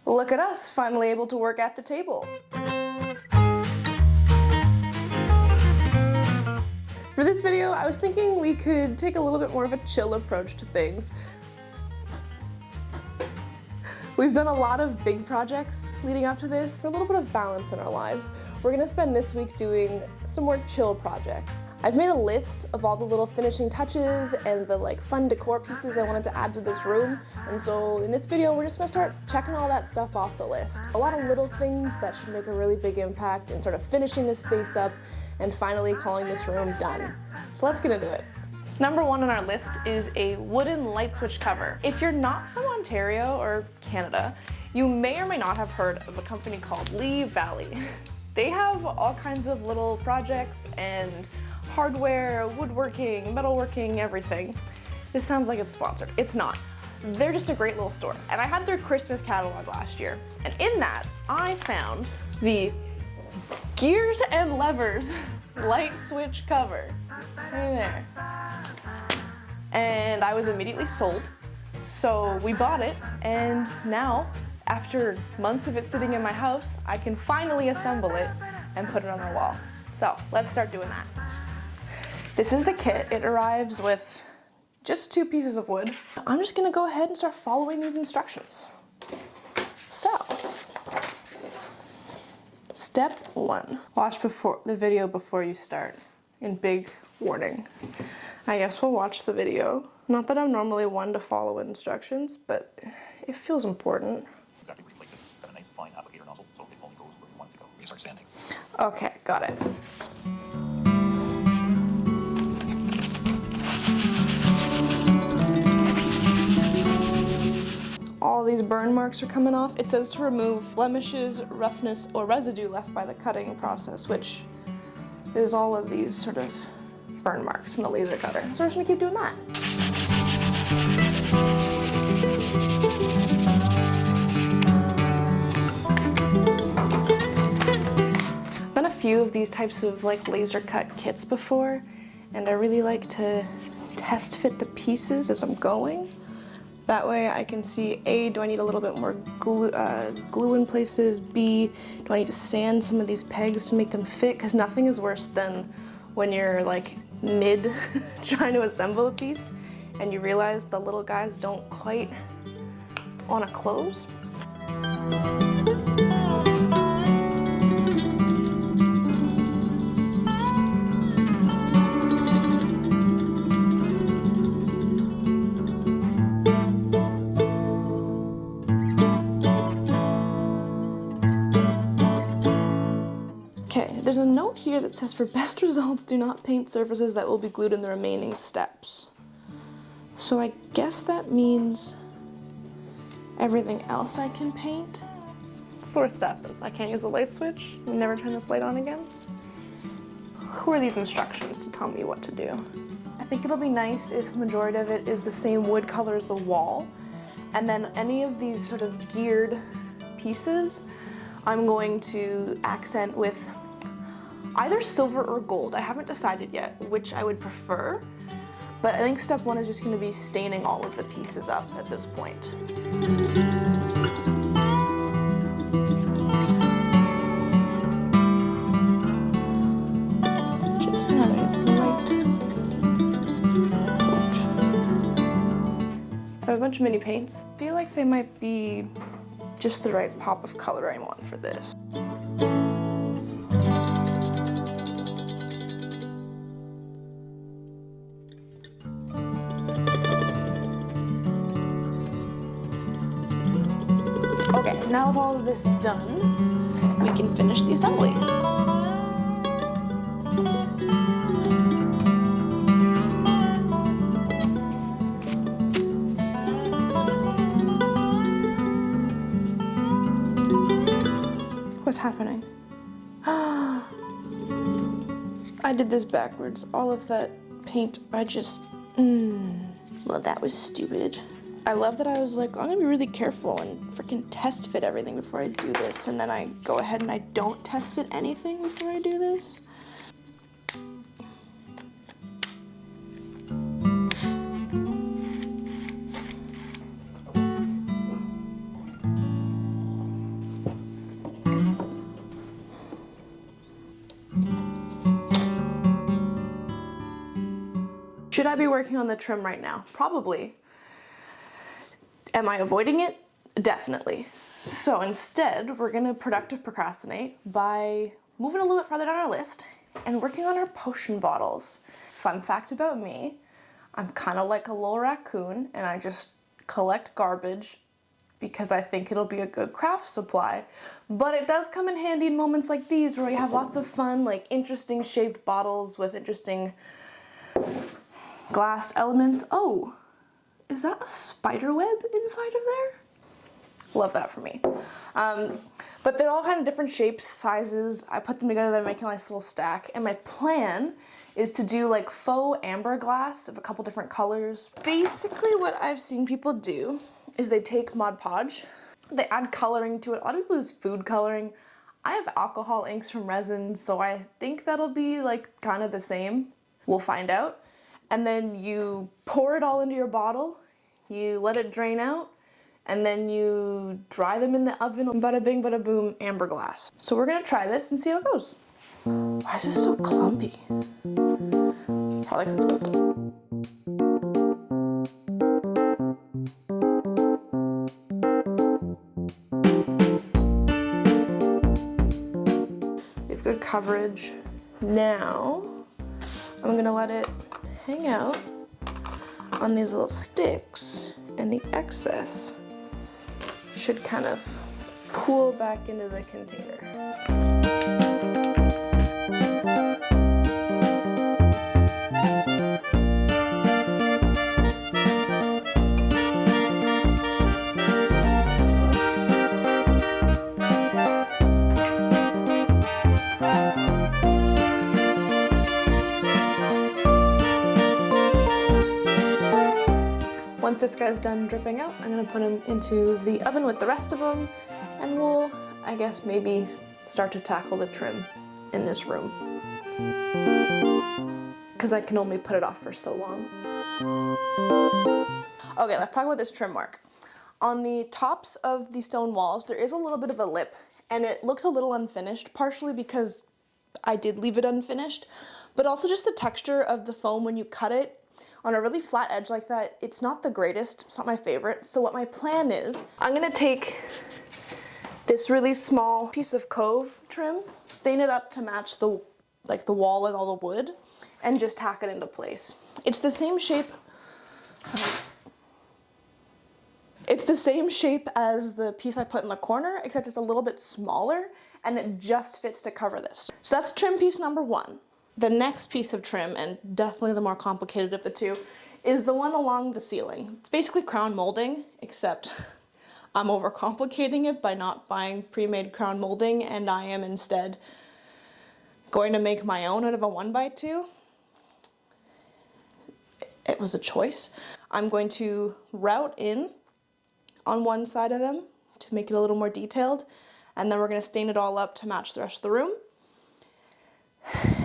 Look at us, finally able to work at the table. For this video, I was thinking we could take a little bit more of a chill approach to things. We've done a lot of big projects leading up to this. For a little bit of balance in our lives, we're gonna spend this week doing some more chill projects. I've made a list of all the little finishing touches and the fun decor pieces I wanted to add to this room. And so in this video, we're just gonna start checking all that stuff off the list. A lot of little things that should make a really big impact in sort of finishing this space up and finally calling this room done. So let's get into it. Number one on our list is a wooden Lightswitch cover. If you're not from Ontario or Canada, you may or may not have heard of a company called Lee Valley. They have all kinds of little projects and hardware, woodworking, metalworking, everything. This sounds like it's sponsored. It's not. They're just a great little store. And I had their Christmas catalog last year. And in that, I found the Gears and Levers Lightswitch cover. Right there. And I was immediately sold. So we bought it, and now, after months of it sitting in my house, I can finally assemble it and put it on the wall. So let's start doing that. This is the kit. It arrives with just 2 pieces of wood. I'm just gonna go ahead and start following these instructions. So, step 1, watch the video before you start, in big warning. I guess we'll watch the video. Not that I'm normally one to follow instructions, but it feels important. Exactly where you place it. It's got a nice fine applicator nozzle, so it only goes where you want it to go. You start sanding. Okay, got it. All these burn marks are coming off. It says to remove blemishes, roughness, or residue left by the cutting process, which is all of these sort of burn marks from the laser cutter. So we're just gonna keep doing that. I've done a few of these types of laser cut kits before, and I really like to test fit the pieces as I'm going. That way I can see, A, do I need a little bit more glue in places? B, do I need to sand some of these pegs to make them fit? Because nothing is worse than when you're mid trying to assemble a piece and you realize the little guys don't quite want to close. There's a note here that says, for best results, do not paint surfaces that will be glued in the remaining steps. So I guess that means everything else I can paint. Sort of stuff. I can't use the light switch. Never turn this light on again. Who are these instructions to tell me what to do? I think it'll be nice if the majority of it is the same wood color as the wall. And then any of these sort of geared pieces, I'm going to accent with either silver or gold. I haven't decided yet which I would prefer, but I think step 1 is just going to be staining all of the pieces up at this point. Just another light coat. I have a bunch of mini paints. I feel like they might be just the right pop of color I want for this. Okay, now with all of this done, we can finish the assembly. What's happening? I did this backwards. All of that paint, I just, well, that was stupid. I love that I was like, I'm gonna be really careful and freaking test fit everything before I do this, and then I go ahead and I don't test fit anything before I do this. Should I be working on the trim right now? Probably. Am I avoiding it? Definitely. So instead, we're gonna productive procrastinate by moving a little bit farther down our list and working on our potion bottles. Fun fact about me, I'm kind of like a little raccoon and I just collect garbage because I think it'll be a good craft supply. But it does come in handy in moments like these where we have lots of fun, like interesting shaped bottles with interesting glass elements. Oh, is that a spider web inside of there? Love that for me. But they're all kind of different shapes, sizes. I put them together, they make a nice little stack. And my plan is to do like faux amber glass of a couple different colors. Basically what I've seen people do is they take Mod Podge, they add coloring to it. A lot of people use food coloring. I have alcohol inks from resin, so I think that'll be like kind of the same. We'll find out. And then you pour it all into your bottle, you let it drain out, and then you dry them in the oven. Bada bing, bada boom, amber glass. So we're gonna try this and see how it goes. Why is this so clumpy? Probably because it's cooking. We have good coverage. Now, I'm gonna let it hang out on these little sticks, and the excess should kind of pool back into the container. Once this guy's done dripping out, I'm gonna put him into the oven with the rest of them, and we'll, I guess, maybe start to tackle the trim in this room. Because I can only put it off for so long. Okay, let's talk about this trim mark. On the tops of the stone walls, there is a little bit of a lip, and it looks a little unfinished, partially because I did leave it unfinished, but also just the texture of the foam when you cut it on a really flat edge like that, it's not the greatest, it's not my favorite. So what my plan is, I'm gonna take this really small piece of Cove trim, stain it up to match the wall and all the wood, and just tack it into place. It's the same shape. It's the same shape as the piece I put in the corner, except it's a little bit smaller, and it just fits to cover this. So that's trim piece number one. The next piece of trim, and definitely the more complicated of the two, is the one along the ceiling. It's basically crown molding, except I'm overcomplicating it by not buying pre-made crown molding, and I am instead going to make my own out of a 1x2. It was a choice. I'm going to route in on one side of them to make it a little more detailed, and then we're going to stain it all up to match the rest of the room.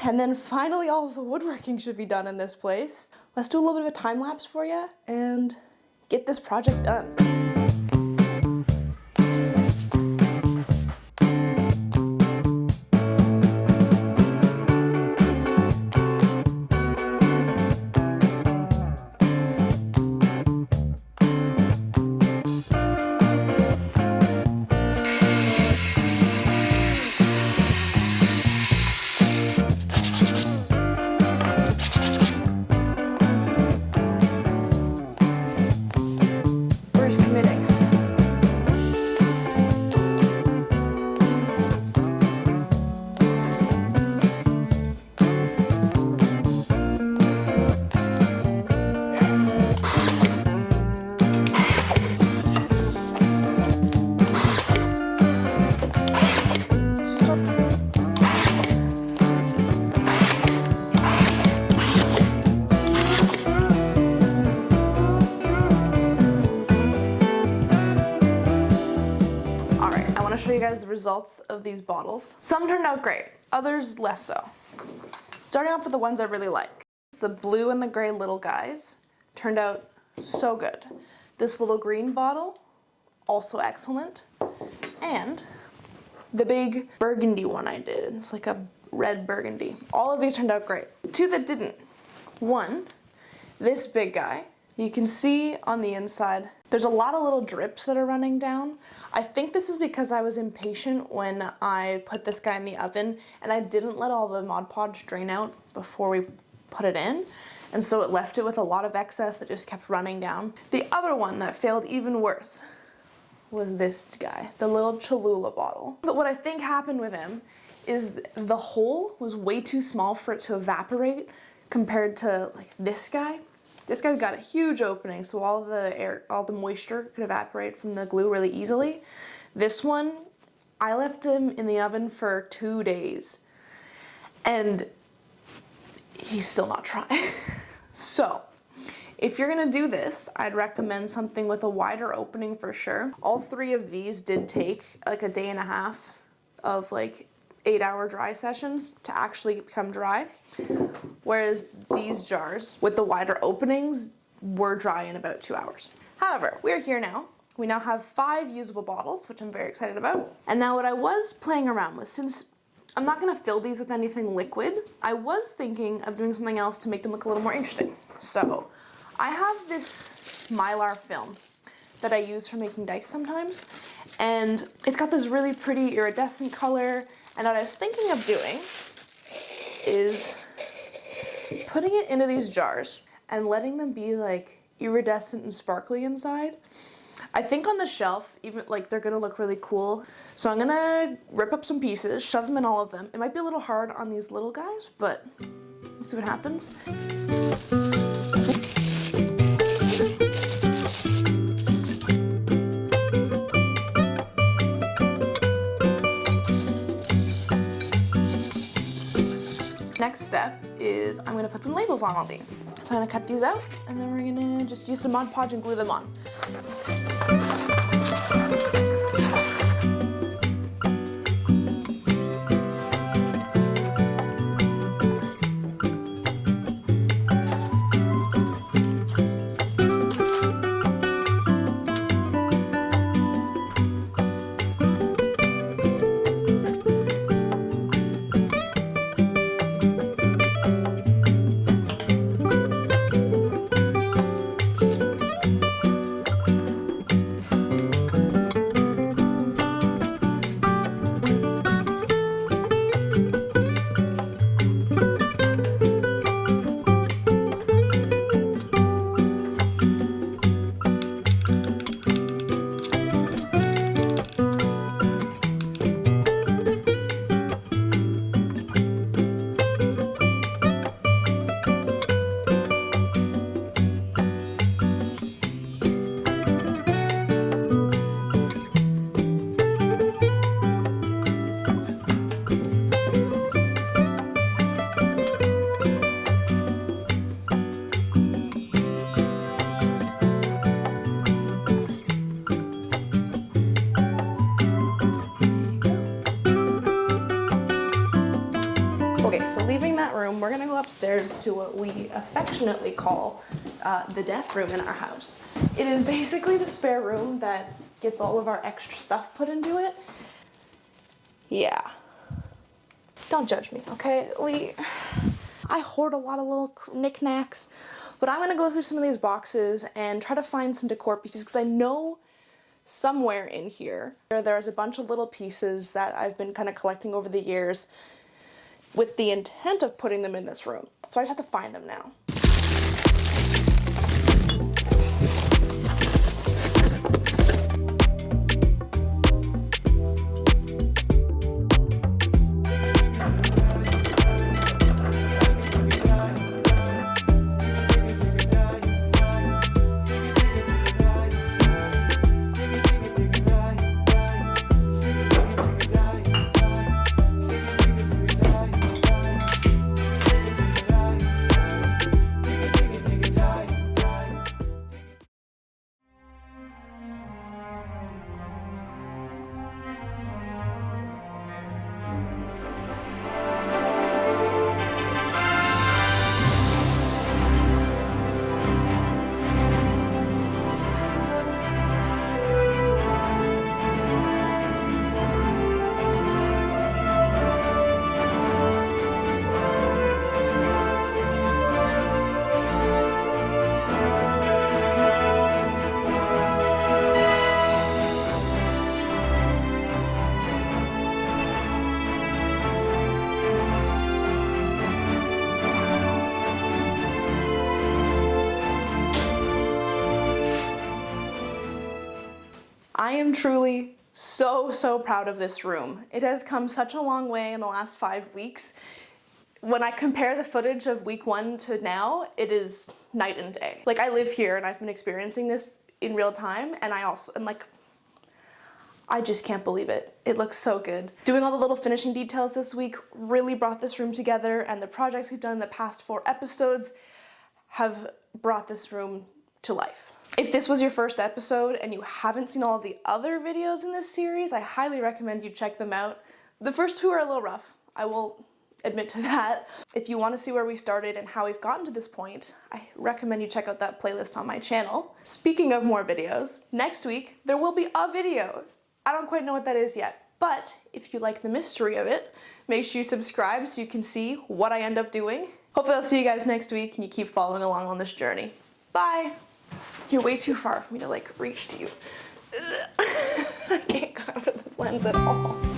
And then finally all of the woodworking should be done in this place. Let's do a little bit of a time lapse for you and get this project done. Show you guys the results of these bottles. Some turned out great, others less so. Starting off with the ones I really like. The blue and the gray little guys turned out so good. This little green bottle, also excellent. And the big burgundy one I did, it's like a red burgundy. All of these turned out great. The two that didn't. One this big guy. You can see on the inside, there's a lot of little drips that are running down. I think this is because I was impatient when I put this guy in the oven and I didn't let all the Mod Podge drain out before we put it in. And so it left it with a lot of excess that just kept running down. The other one that failed even worse was this guy, the little Cholula bottle. But what I think happened with him is the hole was way too small for it to evaporate compared to like this guy. This guy's got a huge opening, so all the moisture could evaporate from the glue really easily. This one, I left him in the oven for 2 days, and he's still not dry. So, if you're gonna do this, I'd recommend something with a wider opening for sure. All 3 of these did take like a day and a half of like 8-hour dry sessions to actually become dry. Whereas these jars with the wider openings were dry in about 2 hours. However, we're here now. We now have 5 usable bottles, which I'm very excited about. And now what I was playing around with, since I'm not gonna fill these with anything liquid, I was thinking of doing something else to make them look a little more interesting. So, I have this Mylar film that I use for making dice sometimes, and it's got this really pretty iridescent color, and what I was thinking of doing is putting it into these jars and letting them be like iridescent and sparkly inside. I think on the shelf, even like they're gonna look really cool. So I'm gonna rip up some pieces, shove them in all of them. It might be a little hard on these little guys, but let's see what happens. Next step is I'm gonna put some labels on all these. So I'm gonna cut these out, and then we're gonna just use some Mod Podge and glue them on. So leaving that room, we're gonna go upstairs to what we affectionately call the death room in our house. It is basically the spare room that gets all of our extra stuff put into it. Yeah. Don't judge me, okay? I hoard a lot of little knickknacks, but I'm gonna go through some of these boxes and try to find some decor pieces, because I know somewhere in here there's a bunch of little pieces that I've been kind of collecting over the years with the intent of putting them in this room. So I just have to find them now. I am truly so proud of this room. It has come such a long way in the last 5 weeks. When I compare the footage of week 1 to now, it is night and day. Like, I live here and I've been experiencing this in real time, and I just can't believe it. It looks so good. Doing all the little finishing details this week really brought this room together, and the projects we've done in the past 4 episodes have brought this room to life. If this was your first episode and you haven't seen all of the other videos in this series, I highly recommend you check them out. The first 2 are a little rough, I will admit to that. If you want to see where we started and how we've gotten to this point, I recommend you check out that playlist on my channel. Speaking of more videos, next week there will be a video. I don't quite know what that is yet, but if you like the mystery of it, make sure you subscribe so you can see what I end up doing. Hopefully I'll see you guys next week and you keep following along on this journey. Bye! You're way too far for me to reach to you. I can't go out of this lens at all.